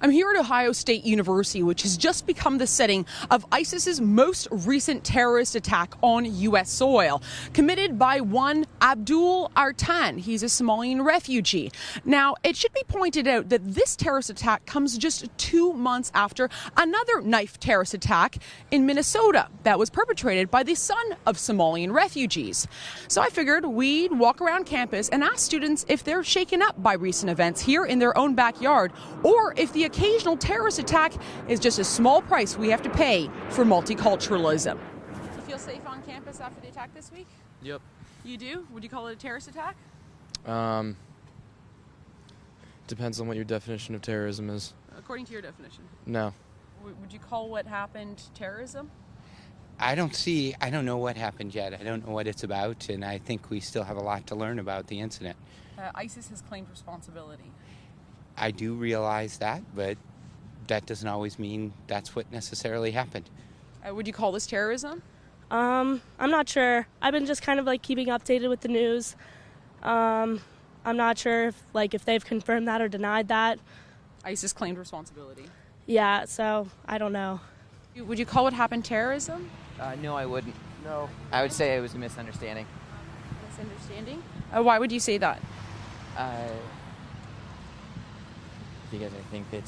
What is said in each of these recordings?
I'm here at Ohio State University, which has just become the setting of ISIS's most recent terrorist attack on U.S. soil, committed by one Abdul Artan. He's a Somalian refugee. Now, it should be pointed out that this terrorist attack comes just 2 months after another knife terrorist attack in Minnesota that was perpetrated by the son of Somalian refugees. So I figured we'd walk around campus and ask students if they're shaken up by recent events here in their own backyard, or if the occasional terrorist attack is just a small price we have to pay for multiculturalism. You feel safe on campus after the attack this week? Yep. You do? Would you call it a terrorist attack? Depends on what your definition of terrorism is. According to your definition. No. Would you call what happened terrorism? I don't know what happened yet. I don't know what it's about, and I think we still have a lot to learn about the incident. ISIS has claimed responsibility. I do realize that, but that doesn't always mean that's what necessarily happened. Would you call this terrorism? I'm not sure. I've been just kind of like keeping updated with the news. I'm not sure if they've confirmed that or denied that. ISIS claimed responsibility. Yeah, so I don't know. Would you call what happened terrorism? No, I wouldn't. No. I would say it was a misunderstanding. Misunderstanding? Why would you say that? Because I think that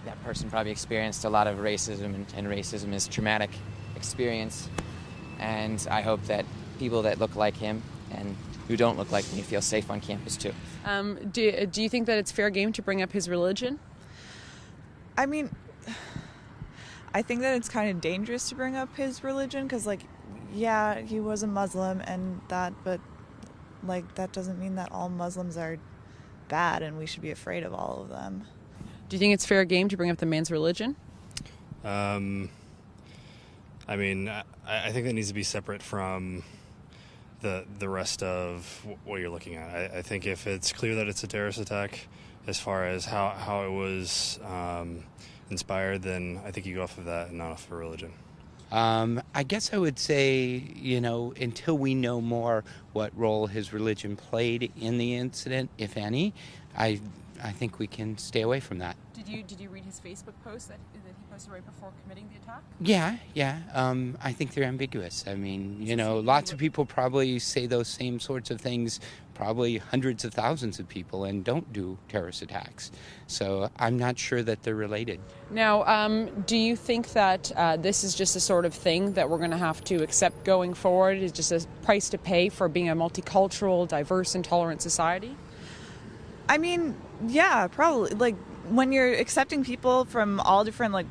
that person probably experienced a lot of racism, and racism is a traumatic experience. And I hope that people that look like him and who don't look like me feel safe on campus too. Do you think that it's fair game to bring up his religion? I mean, I think that it's kind of dangerous to bring up his religion because, yeah, he was a Muslim and that, but, that doesn't mean that all Muslims are bad and we should be afraid of all of them. Do you think it's fair game to bring up the man's religion? I mean, I think that needs to be separate from the rest of what you're looking at. I think if it's clear that it's a terrorist attack, as far as how it was inspired, then I think you go off of that and not off of religion. I guess I would say, until we know more what role his religion played in the incident, if any, I think we can stay away from that. Did you read his Facebook post that he posted right before committing the attack? Yeah. I think they're ambiguous. I mean, lots of people probably say those same sorts of things, probably hundreds of thousands of people, and don't do terrorist attacks. So I'm not sure that they're related. Now, do you think that this is just a sort of thing that we're going to have to accept going forward? It's just a price to pay for being a multicultural, diverse, and tolerant society? I mean, yeah, probably. When you're accepting people from all different,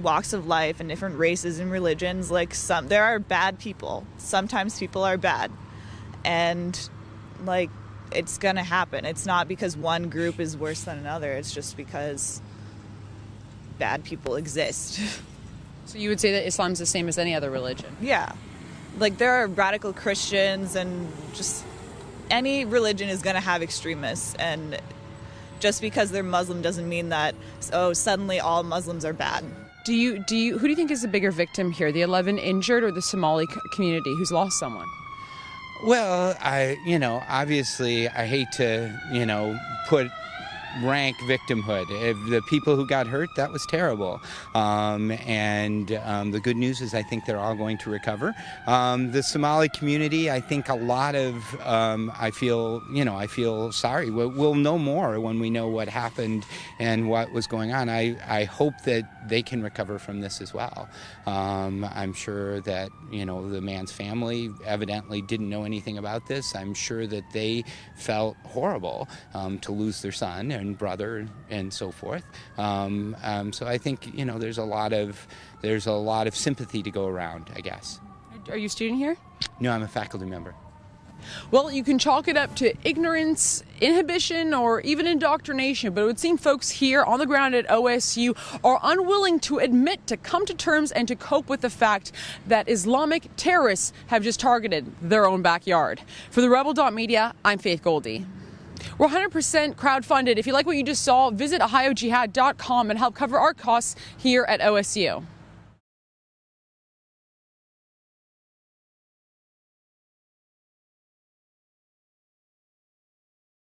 walks of life and different races and religions, there are bad people. Sometimes people are bad. And, it's going to happen. It's not because one group is worse than another. It's just because bad people exist. So you would say that Islam's the same as any other religion? Yeah. There are radical Christians, and just any religion is going to have extremists. And just because they're Muslim doesn't mean that, suddenly all Muslims are bad. Who do you think is the bigger victim here, the 11 injured or the Somali community who's lost someone? Well, obviously I hate to, rank victimhood. If the people who got hurt, that was terrible. And the good news is I think they're all going to recover. The Somali community, I think a lot of, I feel sorry. We'll know more when we know what happened and what was going on. I hope that they can recover from this as well. I'm sure that, the man's family evidently didn't know anything about this. I'm sure that they felt horrible to lose their son and brother and so forth. So I think there's a lot of sympathy to go around, I guess. Are you a student here? No, I'm a faculty member. Well, you can chalk it up to ignorance, inhibition, or even indoctrination, but it would seem folks here on the ground at OSU are unwilling to admit, to come to terms, and to cope with the fact that Islamic terrorists have just targeted their own backyard. For the Rebel.media, I'm Faith Goldie. We're 100% crowdfunded. If you like what you just saw, visit OhioJihad.com and help cover our costs here at OSU.